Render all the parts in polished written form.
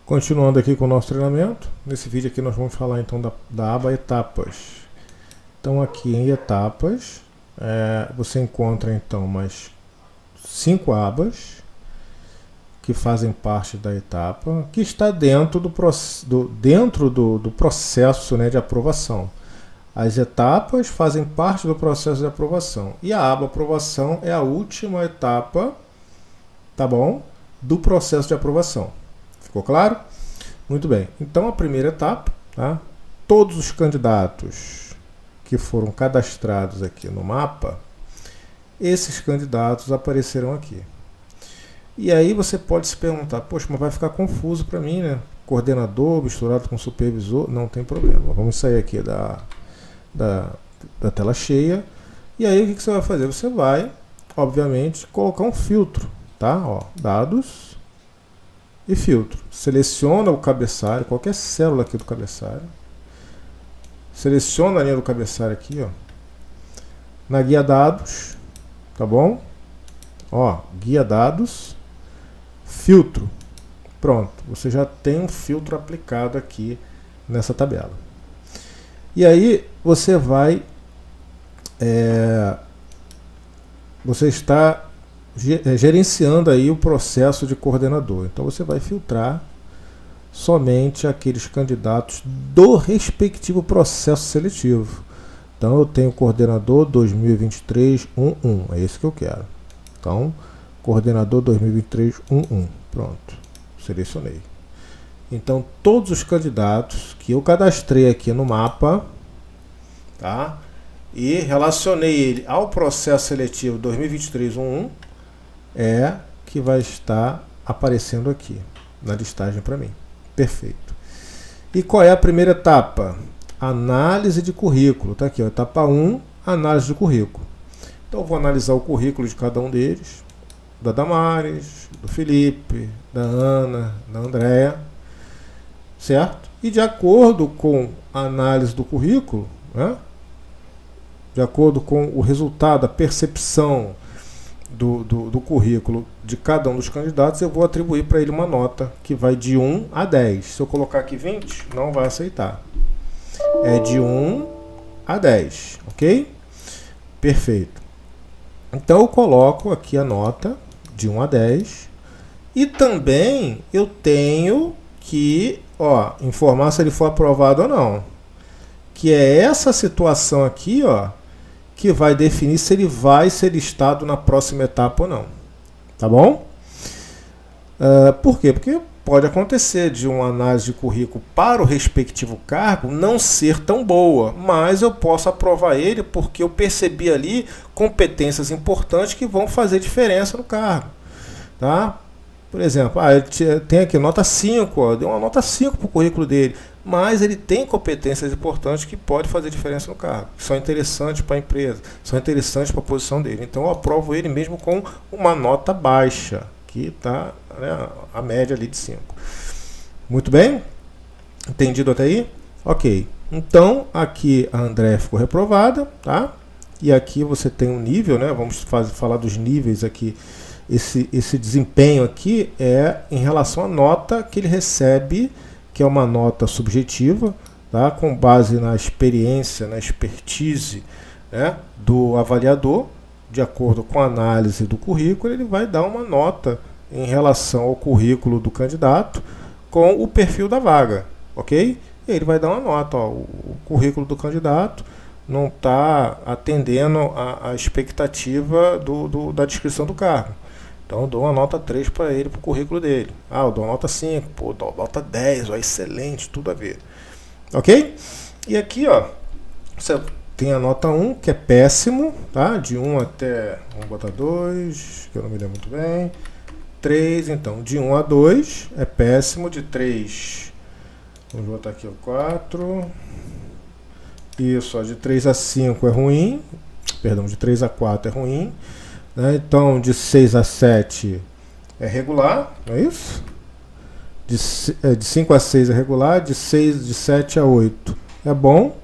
Continuando aqui com o nosso treinamento, nesse vídeo aqui nós vamos falar então da aba etapas. Então aqui em etapas, você encontra então mais 5 abas que fazem parte da etapa, que está dentro do processo, né, de aprovação. As etapas fazem parte do processo de aprovação. E a aba aprovação é a última etapa, tá bom, do processo de aprovação. Ficou claro? Muito bem. Então a primeira etapa, tá? Todos os candidatos que foram cadastrados aqui no mapa, esses candidatos aparecerão aqui. E aí você pode se perguntar, poxa, mas vai ficar confuso para mim, né? Coordenador misturado com supervisor, não tem problema. Vamos sair aqui da tela cheia. E aí o que você vai fazer? Você vai, obviamente, colocar um filtro, tá? Ó, dados e filtro. Seleciona o cabeçalho, qualquer célula aqui do cabeçalho. Seleciona a linha do cabeçalho aqui, ó. Na guia dados, tá bom? Ó, guia dados, filtro. Pronto, você já tem um filtro aplicado aqui nessa tabela. E aí você vai, você está gerenciando aí o processo de coordenador. Então você vai filtrar somente aqueles candidatos do respectivo processo seletivo. Então eu tenho coordenador 2023-11, é esse que eu quero. Então, coordenador 2023-11, pronto, selecionei. Então todos os candidatos que eu cadastrei aqui no mapa, tá? E relacionei ele ao processo seletivo 2023-11, que vai estar aparecendo aqui na listagem para mim. Perfeito. E qual é a primeira etapa? Análise de currículo. Tá aqui, ó, etapa 1, análise de currículo. Então eu vou analisar o currículo de cada um deles, da Damares, do Felipe, da Ana, da Andréa, certo? E de acordo com a análise do currículo, né, de acordo com o resultado, a percepção do currículo de cada um dos candidatos, eu vou atribuir para ele uma nota que vai de 1 a 10. Se eu colocar aqui 20, não vai aceitar. É de 1 a 10, ok? Perfeito. Então eu coloco aqui a nota de 1 a 10 e também eu tenho que informar se ele for aprovado ou não. Que é essa situação aqui, que vai definir se ele vai ser listado na próxima etapa ou não. Tá bom? Por quê? Porque pode acontecer de uma análise de currículo para o respectivo cargo não ser tão boa, mas eu posso aprovar ele porque eu percebi ali competências importantes que vão fazer diferença no cargo. Tá? Por exemplo, ele tem aqui nota 5, deu uma nota 5 para o currículo dele, mas ele tem competências importantes que podem fazer diferença no cargo, que são interessantes para a empresa, são interessantes para a posição dele. Então eu aprovo ele mesmo com uma nota baixa, que está, né, a média ali de 5. Muito bem? Entendido até aí? Ok. Então aqui a Andréa ficou reprovada, tá? E aqui você tem um nível, né? Vamos falar dos níveis aqui. Esse desempenho aqui é em relação à nota que ele recebe, que é uma nota subjetiva, tá? Com base na experiência, na expertise, né, do avaliador. De acordo com a análise do currículo, ele vai dar uma nota em relação ao currículo do candidato com o perfil da vaga, ok? E ele vai dar uma nota, o currículo do candidato não está atendendo a expectativa da descrição do cargo. Então eu dou uma nota 3 para ele, para o currículo dele. Eu dou uma nota 5, dou nota 10, excelente, tudo a ver. Ok? E aqui, você tem a nota 1, que é péssimo, tá? De 1 até, vamos botar 2, que eu não me lembro muito bem. 3, então, de 1 a 2 é péssimo, de 3, vamos botar aqui o 4. Isso, de 3 a 5 é ruim, perdão, de 3 a 4 é ruim, né? Então, de 6 a 7 é regular, não é isso? De 5 a 6 é regular, de 7 a 8 é bom,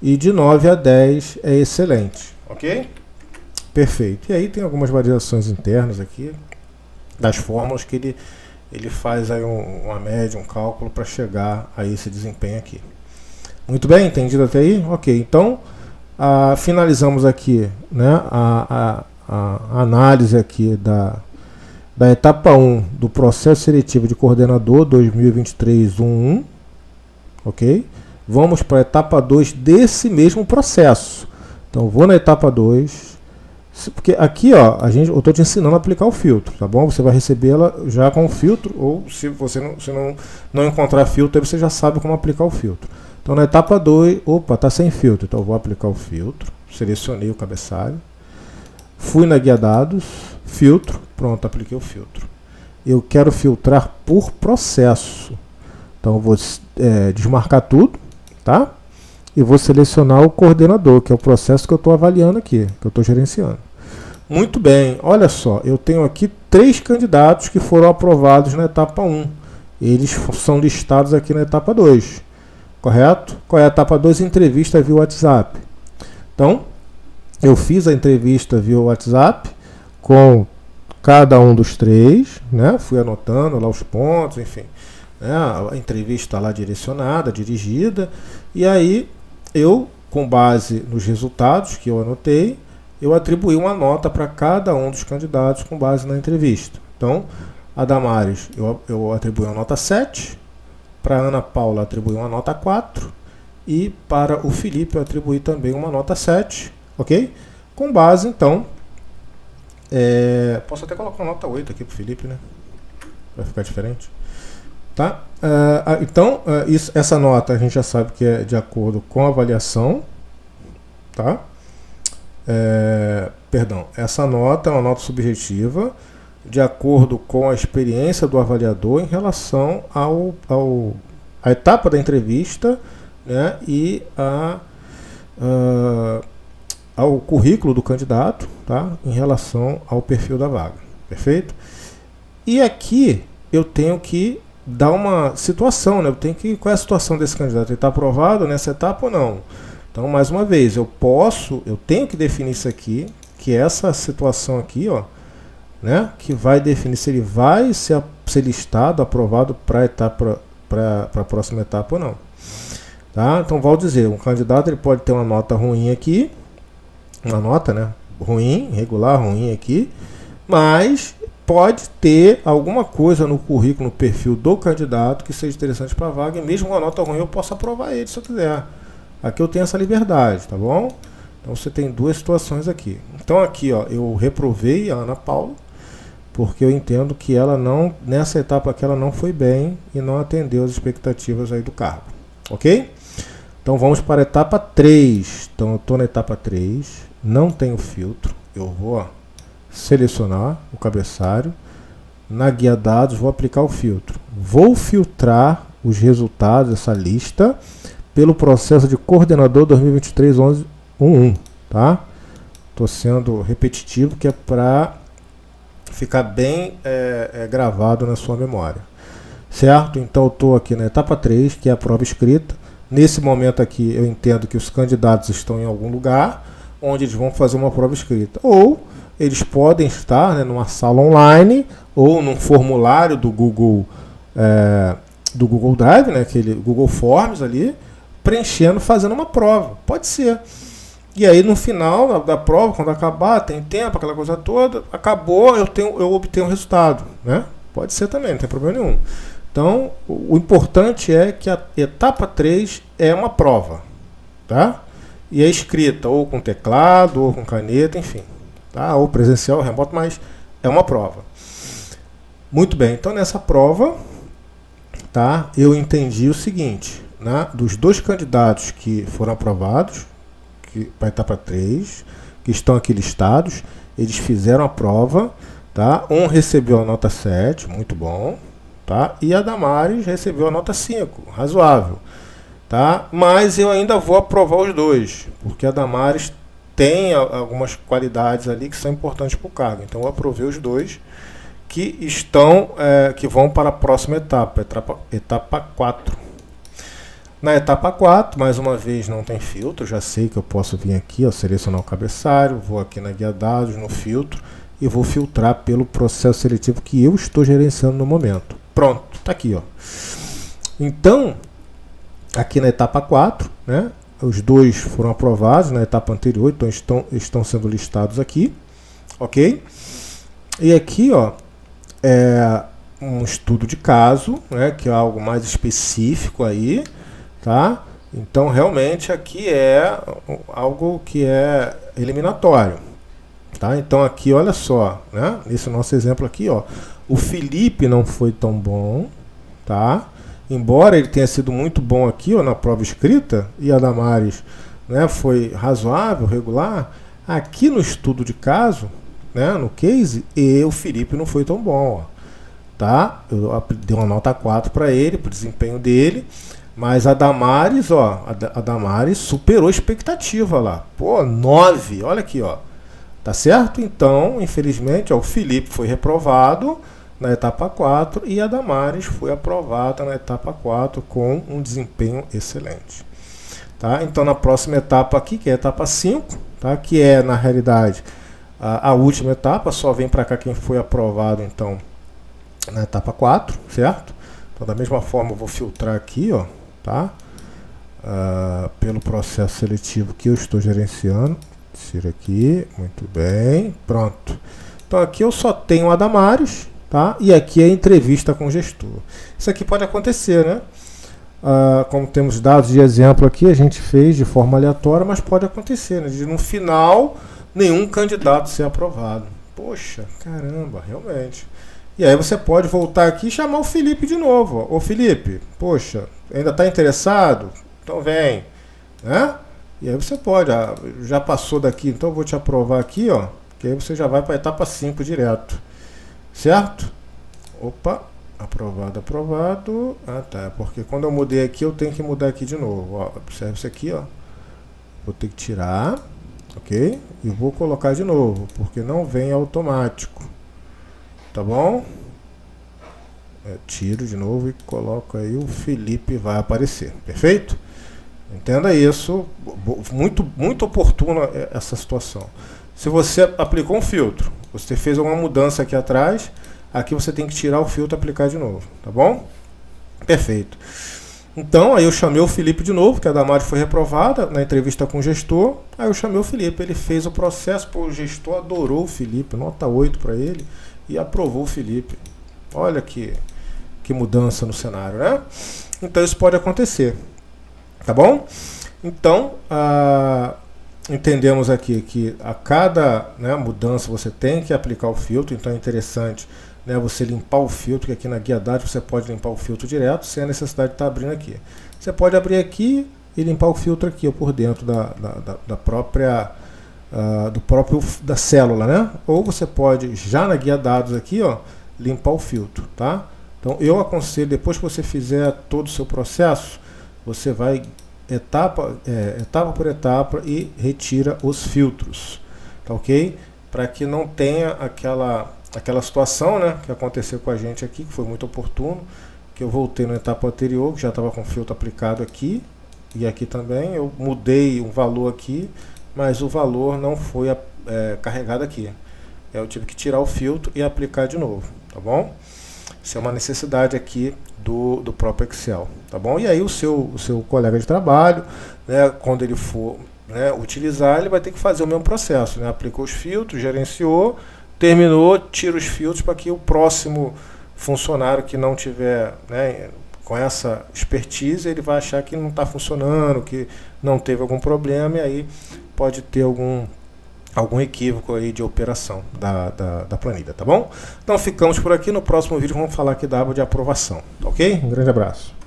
e de 9 a 10 é excelente, ok? Perfeito. E aí tem algumas variações internas aqui, das fórmulas que ele faz aí uma média, um cálculo para chegar a esse desempenho aqui. Muito bem, entendido até aí? Ok, então finalizamos aqui, né, a análise aqui da etapa 1 do processo seletivo de coordenador 2023-11, ok? Vamos para a etapa 2 desse mesmo processo. Então vou na etapa 2, porque aqui ó, eu estou te ensinando a aplicar o filtro, tá bom? Você vai recebê-la já com o filtro, ou se você não encontrar filtro, aí você já sabe como aplicar o filtro. Então na etapa 2, opa, está sem filtro, então eu vou aplicar o filtro, selecionei o cabeçalho, fui na guia dados, filtro, pronto, apliquei o filtro. Eu quero filtrar por processo, então eu vou desmarcar tudo, tá? E vou selecionar o coordenador, que é o processo que eu estou avaliando aqui, que eu estou gerenciando. Muito bem, olha só, eu tenho aqui 3 candidatos que foram aprovados na etapa 1. Eles são listados aqui na etapa 2. Correto? Qual é a etapa 2? Entrevista via WhatsApp. Então, eu fiz a entrevista via WhatsApp com cada um dos 3, né? Fui anotando lá os pontos, enfim. Né? A entrevista lá direcionada, dirigida. E aí, eu, com base nos resultados que eu anotei, eu atribuí uma nota para cada um dos candidatos com base na entrevista. Então, a Damares, eu atribuí uma nota 7. Para a Ana Paula, atribuí uma nota 4. E para o Felipe, eu atribuí também uma nota 7. Ok? Com base, então... posso até colocar uma nota 8 aqui para o Felipe, né? Vai ficar diferente. Tá? Então, essa nota a gente já sabe que é de acordo com a avaliação. Tá? Perdão, essa nota é uma nota subjetiva de acordo com a experiência do avaliador em relação à etapa da entrevista, né, e ao currículo do candidato, tá, em relação ao perfil da vaga. Perfeito? E aqui eu tenho que dar uma situação, né? Qual é a situação desse candidato? Ele está aprovado nessa etapa ou não? Então, mais uma vez, eu tenho que definir isso aqui, que é essa situação aqui, ó, né, que vai definir se ele vai ser listado, aprovado para a próxima etapa ou não. Tá? Então, vou dizer, um candidato ele pode ter uma nota ruim aqui, uma nota, né, ruim, regular, ruim aqui, mas pode ter alguma coisa no currículo, no perfil do candidato que seja interessante para a vaga, e mesmo com uma nota ruim eu posso aprovar ele se eu quiser. Aqui eu tenho essa liberdade, tá bom? Então você tem 2 situações aqui. Então aqui, ó, eu reprovei a Ana Paula, porque eu entendo que ela não, nessa etapa aqui, ela não foi bem e não atendeu as expectativas aí do cargo. Ok? Então vamos para a etapa 3. Então eu estou na etapa 3, não tenho filtro, eu vou selecionar o cabeçalho, na guia dados vou aplicar o filtro. Vou filtrar os resultados dessa lista pelo processo de coordenador 2023-11, tá? Estou sendo repetitivo, que é para ficar bem gravado na sua memória. Certo? Então eu estou aqui na etapa 3, que é a prova escrita. Nesse momento aqui eu entendo que os candidatos estão em algum lugar onde eles vão fazer uma prova escrita. Ou eles podem estar, né, numa sala online ou num formulário do Google Drive, né, aquele Google Forms ali, preenchendo, fazendo uma prova. Pode ser. E aí no final da prova, quando acabar, tem tempo, aquela coisa toda, acabou, eu obtenho o resultado, né? Pode ser também, não tem problema nenhum. Então, o importante é que a etapa 3 é uma prova, tá? E é escrita ou com teclado, ou com caneta, enfim, tá? Ou presencial, ou remoto, mas é uma prova. Muito bem, então nessa prova, tá? Eu entendi o seguinte, né? Dos 2 candidatos que foram aprovados, para a etapa 3, que estão aqui listados, eles fizeram a prova, tá? Um recebeu a nota 7, muito bom, tá? E a Damares recebeu a nota 5, razoável, tá? Mas eu ainda vou aprovar os 2, porque a Damares tem algumas qualidades ali que são importantes para o cargo. Então eu aprovei os 2 que que vão para a próxima etapa, etapa 4. Na etapa 4, mais uma vez, não tem filtro, já sei que eu posso vir aqui, ó, selecionar o cabeçalho, vou aqui na guia dados, no filtro, e vou filtrar pelo processo seletivo que eu estou gerenciando no momento. Pronto, está aqui, ó. Então, aqui na etapa 4, né, os dois foram aprovados na etapa anterior, então estão sendo listados aqui, ok? E aqui, ó, é um estudo de caso, né, que é algo mais específico aí, tá? Então, realmente, aqui é algo que é eliminatório, tá? Então, aqui, olha só, né, nesse nosso exemplo aqui, ó, o Felipe não foi tão bom, tá? Embora ele tenha sido muito bom aqui, ó, na prova escrita, e a Damares, né, foi razoável, regular, aqui no estudo de caso, né, no case, e o Felipe não foi tão bom, ó, tá? Eu dei uma nota 4 para ele, para o desempenho dele, mas a Damares, ó, a Damares superou a expectativa lá. Pô, 9, olha aqui, ó. Tá certo? Então, infelizmente, ó, o Felipe foi reprovado na etapa 4 e a Damares foi aprovada na etapa 4 com um desempenho excelente. Tá? Então, na próxima etapa aqui, que é a etapa 5, tá? Que é, na realidade, a última etapa, só vem para cá quem foi aprovado, então, na etapa 4, certo? Então, da mesma forma, eu vou filtrar aqui, ó, tá? Pelo processo seletivo que eu estou gerenciando. Tira aqui, muito bem, pronto. Então, aqui eu só tenho a Damares, tá? E aqui é a entrevista com o gestor. Isso aqui pode acontecer, né? Como temos dados de exemplo aqui, a gente fez de forma aleatória, mas pode acontecer, né? De no final, nenhum candidato ser aprovado. Poxa, caramba, realmente. E aí você pode voltar aqui e chamar o Felipe de novo. Ô Felipe, poxa, ainda está interessado? Então vem, né? E aí você pode, já passou daqui, então eu vou te aprovar aqui, ó, que aí você já vai para a etapa 5 direto. Certo? Opa, aprovado, aprovado. Ah, tá, porque quando eu mudei aqui, eu tenho que mudar aqui de novo. Ó, observe isso aqui, ó. Vou ter que tirar, ok? E vou colocar de novo, porque não vem automático. Tá bom? Tiro de novo e coloco aí, o Felipe vai aparecer. Perfeito? Entenda isso, muito oportuno essa situação. Se você aplicou um filtro, você fez alguma mudança aqui atrás, aqui você tem que tirar o filtro e aplicar de novo, tá bom? Perfeito. Então, aí eu chamei o Felipe de novo, que a Damares foi reprovada na entrevista com o gestor, aí eu chamei o Felipe, ele fez o processo, pô, o gestor adorou o Felipe, nota 8 para ele, e aprovou o Felipe. Olha que mudança no cenário, né? Então, isso pode acontecer. Tá bom? Então, entendemos aqui que a cada, né, mudança você tem que aplicar o filtro, então é interessante, né, você limpar o filtro, que aqui na guia dados você pode limpar o filtro direto, sem a necessidade de estar abrindo aqui. Você pode abrir aqui e limpar o filtro aqui, ó, por dentro da própria da célula, né? Ou você pode, já na guia dados aqui, ó, limpar o filtro, tá? Então, eu aconselho, depois que você fizer todo o seu processo, você vai etapa por etapa e retira os filtros, tá ok? Para que não tenha aquela situação, né, que aconteceu com a gente aqui, que foi muito oportuno, que eu voltei na etapa anterior, que já estava com o filtro aplicado aqui, e aqui também, eu mudei um valor aqui, mas o valor não foi carregado aqui. Eu tive que tirar o filtro e aplicar de novo, tá bom? Isso é uma necessidade aqui do próprio Excel, tá bom? E aí o seu colega de trabalho, né, quando ele for, né, utilizar, ele vai ter que fazer o mesmo processo, né? Aplicou os filtros, gerenciou, terminou, tira os filtros para que o próximo funcionário que não tiver, né, com essa expertise, ele vai achar que não está funcionando, que não teve algum problema, e aí pode ter algum equívoco aí de operação da planilha, tá bom? Então ficamos por aqui, no próximo vídeo vamos falar aqui da aba de aprovação, ok? Um grande abraço.